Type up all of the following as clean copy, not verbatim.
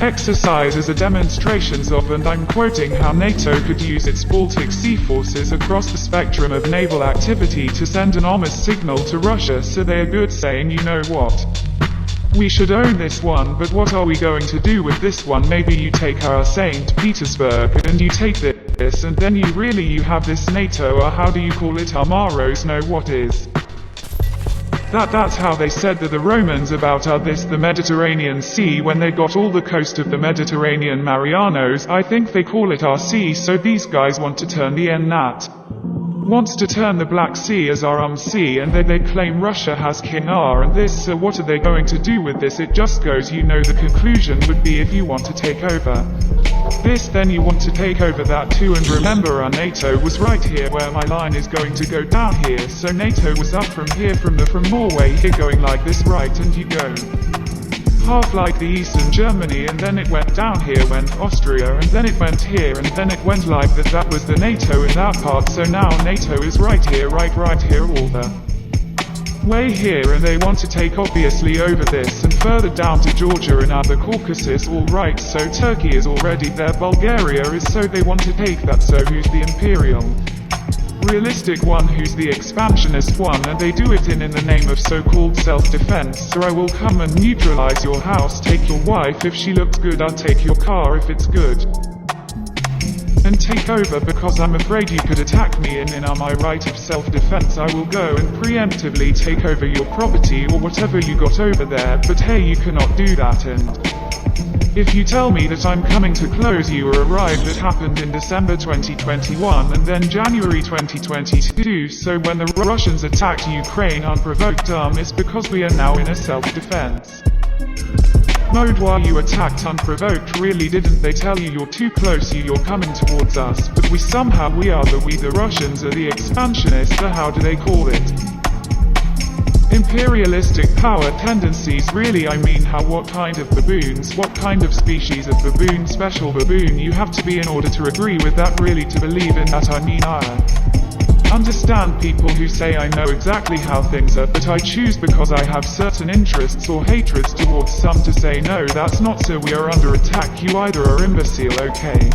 exercise as a demonstrations of, and I'm quoting, how NATO could use its Baltic Sea forces across the spectrum of naval activity to send an ominous signal to Russia, so they are good, saying, you know what? We should own this one, but what are we going to do with this one? Maybe you take our St. Petersburg, and you take this, and then you have this NATO, or how do you call it, Amaros, know what is. That's how they said that the Romans about the Mediterranean Sea when they got all the coast of the Mediterranean Marianos. I think they call it our sea, so these guys want to turn the NAT. Wants to turn the Black Sea as our sea, and they claim Russia has King R and this, so what are they going to do with this? It just goes, the conclusion would be, if you want to take over this, then you want to take over that too. And remember, our NATO was right here where my line is going to go down here, so NATO was up from here, from Norway here, going like this, right, and you go half like the Eastern Germany, and then it went down here, went Austria, and then it went here, and then it went like that. That was the NATO in that part, so now NATO is right here, right here, all the way here, and they want to take obviously over this, and further down to Georgia and other Caucasus, all right, so Turkey is already there, Bulgaria is, so they want to take that, so who's the imperial realistic one, who's the expansionist one? And they do it in the name of so-called self-defense. So I will come and neutralize your house, take your wife if she looks good, I'll take your car if it's good, and take over, because I'm afraid you could attack me, and in my right of self-defense I will go and preemptively take over your property or whatever you got over there. But hey, you cannot do that, and if you tell me that I'm coming to close you or arrive, that happened in December 2021 and then January 2022, so when the Russians attacked Ukraine unprovoked, it's because we are now in a self-defense mode while you attacked unprovoked. Really, didn't they tell you you're too close, you're coming towards us? But we are the Russians are the expansionists, or how do they call it? Imperialistic power tendencies. Really, I mean, what kind of baboons, what kind of species of baboon, special baboon you have to be in order to agree with that, really, to believe in that? I mean, I understand people who say I know exactly how things are, but I choose, because I have certain interests or hatreds towards some, to say no, that's not so, we are under attack, you either are imbecile, okay?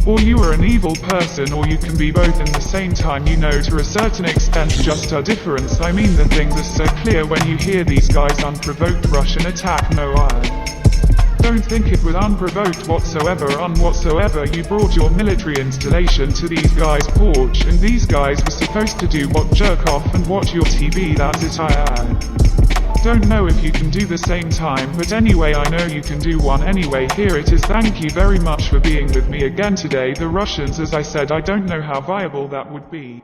Or you are an evil person, or you can be both in the same time, to a certain extent, just a difference. I mean, the things are so clear when you hear these guys unprovoked Russian attack. No, I don't think it was unprovoked whatsoever. You brought your military installation to these guys' porch, and these guys were supposed to do what? Jerk off and watch your TV, that's it. I don't know if you can do the same time, but anyway, I know you can do one anyway. Here it is. Thank you very much for being with me again today. The Russians, as I said, I don't know how viable that would be.